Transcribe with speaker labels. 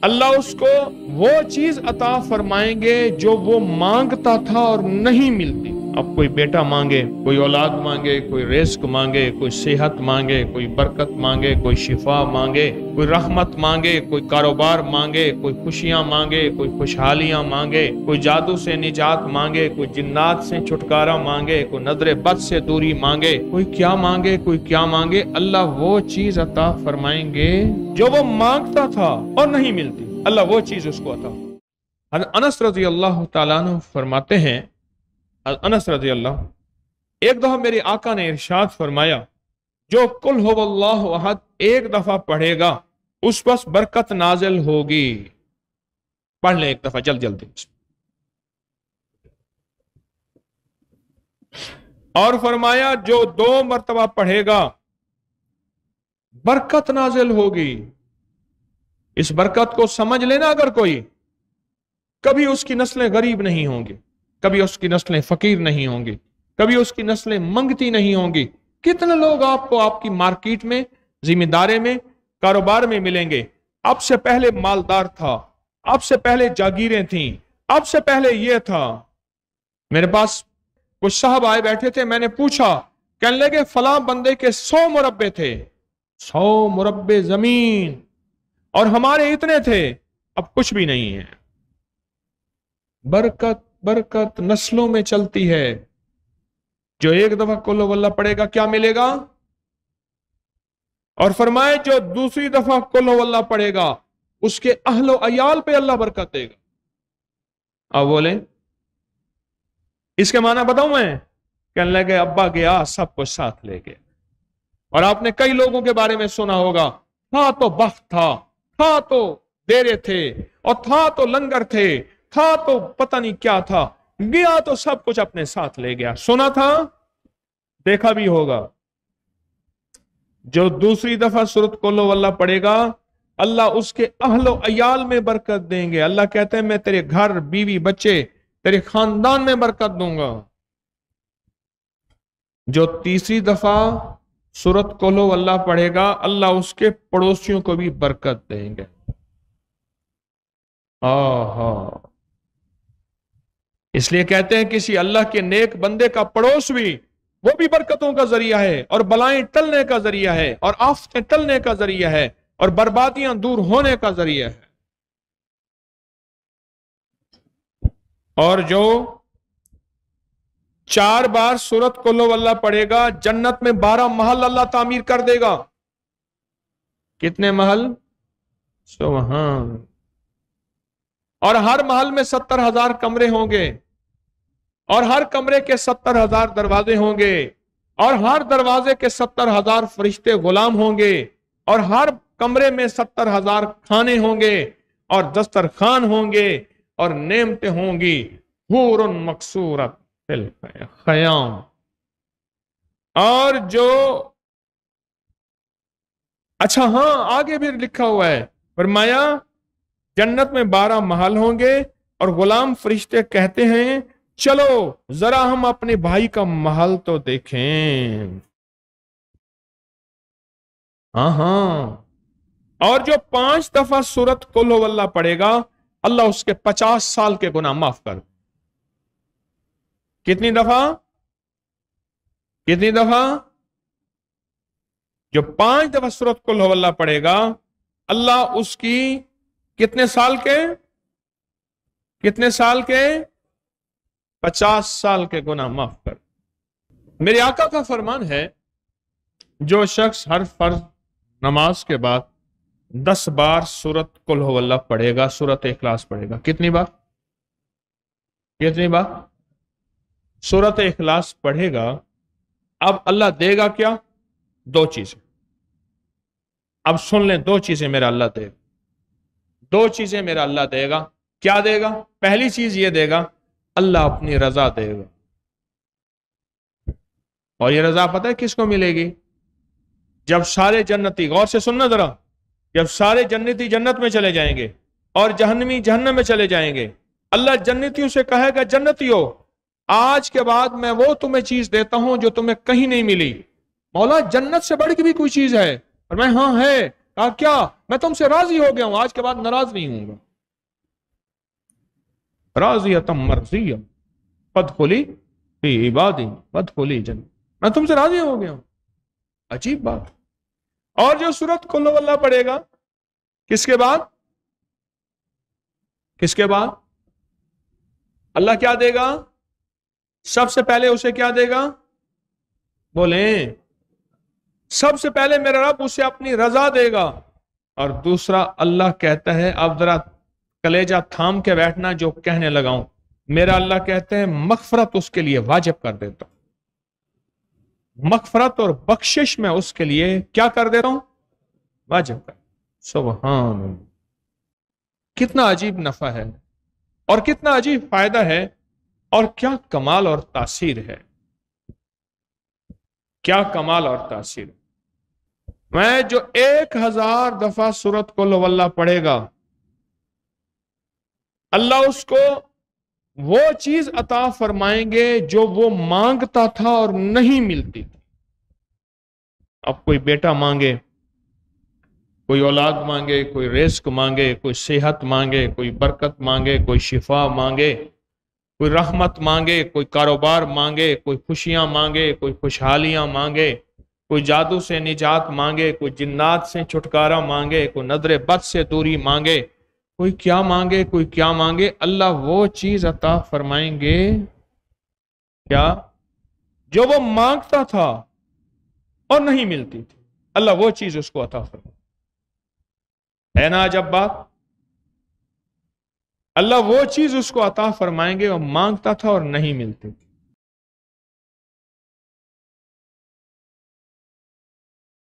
Speaker 1: अल्लाह उसको वो चीज अता फरमाएंगे जो वो मांगता था और नहीं मिलती। अब कोई बेटा मांगे, कोई औलाद मांगे, कोई रिस्क मांगे, कोई सेहत मांगे, कोई बरकत मांगे, कोई शिफा मांगे, कोई रहमत मांगे, कोई कारोबार मांगे, कोई खुशियां मांगे, कोई खुशहालियां मांगे, कोई जादू से निजात मांगे, कोई जिन्नात से छुटकारा मांगे, कोई नजर बद से दूरी मांगे, कोई क्या मांगे, कोई क्या मांगे, अल्लाह वो चीज अता फरमाएंगे जो वो मांगता था और नहीं मिलती। अल्लाह वो चीज उसको अता। अनस रजी अल्लाह तआला अन्हु फरमाते हैं, अनस रजी अल्लाह, एक दफा मेरे आका ने इरशाद फरमाया, जो कुल हुवल्लाहु अहद एक दफा पढ़ेगा उस पर बरकत नाजिल होगी। पढ़ ले एक दफा जल्दी। और फरमाया जो 2 मरतबा पढ़ेगा बरकत नाजिल होगी। इस बरकत को समझ लेना, अगर कोई, कभी उसकी नस्लें गरीब नहीं होंगी, कभी उसकी नस्लें फकीर नहीं होंगी, कभी उसकी नस्लें मंगती नहीं होंगी। कितने लोग आपको आपकी मार्केट में, जिम्मेदारी में, कारोबार में मिलेंगे, आपसे पहले मालदार था, आपसे पहले जागीरें थीं, आपसे पहले ये था। मेरे पास कुछ साहब आए बैठे थे, मैंने पूछा, कहने लगे फलां बंदे के 100 मुरब्बे थे, 100 मुरब्बे जमीन, और हमारे इतने थे, अब कुछ भी नहीं है। बरकत बरकत नस्लों में चलती है। जो एक दफा कुल हुवल्लाह पढ़ेगा क्या मिलेगा? और फरमाए जो दूसरी दफा कुल हुवल्लाह पढ़ेगा उसके अहलो अयाल पे अल्लाह बरकत देगा। अब बोले इसके माना बताऊं मैं? कहने लगे अब्बा गया सब कुछ साथ ले गया। और आपने कई लोगों के बारे में सुना होगा, था तो बख्त था तो डेरे थे, और था तो लंगर थे, था तो पता नहीं क्या था, गया तो सब कुछ अपने साथ ले गया। सुना था, देखा भी होगा। जो दूसरी दफा सूरत कुल हुवल्लाह पढ़ेगा अल्लाह उसके अहलो अयाल में बरकत देंगे। अल्लाह कहते हैं मैं तेरे घर, बीवी, बच्चे, तेरे खानदान में बरकत दूंगा। जो तीसरी दफा सूरत कुल हुवल्लाह पढ़ेगा अल्लाह उसके पड़ोसियों को भी बरकत देंगे। इसलिए कहते हैं किसी अल्लाह के नेक बंदे का पड़ोस भी, वो भी बरकतों का जरिया है, और बलाएं टलने का जरिया है, और आफतें टलने का जरिया है, और बर्बादियां दूर होने का जरिया है। और जो 4 बार सूरत कुल हुवल्लाह पढ़ेगा जन्नत में 12 महल अल्लाह तामीर कर देगा। कितने महल? सुभान। और हर महल में 70,000 कमरे होंगे, और हर कमरे के 70,000 दरवाजे होंगे, और हर दरवाजे के 70,000 फरिश्ते गुलाम होंगे, और हर कमरे में 70,000 खाने होंगे, और दस्तरखान होंगे, और नेमतें होंगी, हूरुन मकसूरत फिल खयाम। और जो अच्छा हाँ, आगे भी लिखा हुआ है, फरमाया जन्नत में 12 महल होंगे, और गुलाम फरिश्ते कहते हैं चलो जरा हम अपने भाई का महल तो देखें। हाँ। और जो 5 दफा सूरत कुल हुवल्लाह पढ़ेगा अल्लाह उसके 50 साल के गुनाह माफ कर। कितनी दफा? कितनी दफा? जो 5 दफा सूरत कुल हुवल्लाह पढ़ेगा अल्लाह उसकी कितने साल के? कितने साल के? 50 साल के गुनाह माफ कर। मेरे आका का फरमान है, जो शख्स हर फर्ज नमाज के बाद 10 बार सूरत कुल हुवल्लाह पढ़ेगा, सूरत इखलास पढ़ेगा। कितनी बार? कितनी बार? सूरत इखलास पढ़ेगा। अब अल्लाह देगा क्या? 2 चीजें। अब सुन लें, 2 चीजें मेरा अल्लाह देगा। 2 चीजें मेरा अल्लाह देगा। क्या देगा? पहली चीज ये देगा, अल्लाह अपनी रजा देगा। और ये रजा पता है किसको मिलेगी? जब सारे जन्नती, गौर से सुनना जरा, जब सारे जन्नती जन्नत में चले जाएंगे और जहन्नमी जहन्नम में चले जाएंगे, अल्लाह जन्नतियों से कहेगा, जन्नतियों आज के बाद मैं वो तुम्हें चीज देता हूं जो तुम्हें कहीं नहीं मिली। मौला जन्नत से बढ़ के भी कोई चीज है? और मैं हाँ है। کہا کیا؟ میں تم سے راضی ہو گیا ہوں، آج کے بعد ناراض نہیں ہوں گا۔ راضیۃ مرضیہ فادخلی فی عبادی وادخلی جنتی، میں تم سے راضی ہو گیا ہوں۔ عجیب بات۔ اور جو سورت قل ہو اللہ پڑھے گا کس کے بعد؟ کس کے بعد؟ اللہ کیا دے گا؟ سب سے پہلے اسے کیا دے گا؟ بولیں، سب سے پہلے میرا رب اسے اپنی رضا دے گا، اور دوسرا اللہ کہتا ہے، اب ذرا کلیجہ تھام کے بیٹھنا جو کہنے لگاؤں، میرا اللہ کہتے ہیں مغفرت اس کے لیے واجب کر دیتا ہوں، مغفرت اور بخشش میں اس کے لیے کیا کر دیتا ہوں؟ واجب کر۔ سبحان اللہ، کتنا عجیب نفع ہے اور کتنا عجیب فائدہ ہے، اور کیا کمال اور تاثیر ہے، کیا کمال اور تاثیر۔ میں جو 1000 دفعہ سورت قل ہو اللہ پڑھے گا، اللہ اس کو وہ چیز عطا فرمائیں گے جو وہ مانگتا تھا اور نہیں ملتی تھی۔ اب کوئی بیٹا مانگے، کوئی اولاد مانگے، کوئی رزق مانگے، کوئی صحت مانگے، کوئی برکت مانگے، کوئی شفا مانگے، کوئی رحمت مانگے، کوئی کاروبار مانگے، کوئی خوشیاں مانگے، کوئی خوشحالیاں مانگے، کوئی جادو سے نجات مانگے، کوئی جنات سے چھٹکارا مانگے، کوئی نظر بد سے دوری مانگے، کوئی کیا مانگے، کوئی کیا مانگے، اللہ وہ چیز عطا فرمائیں گے کیا جو وہ مانگتا تھا اور نہیں ملتی تھی، اللہ وہ چیز اس کو عطا فرمائے۔ ہے نا عجب بات؟ اللہ وہ چیز اس کو عطا فرمائیں گے وہ مانگتا تھا اور نہیں ملتی تھی۔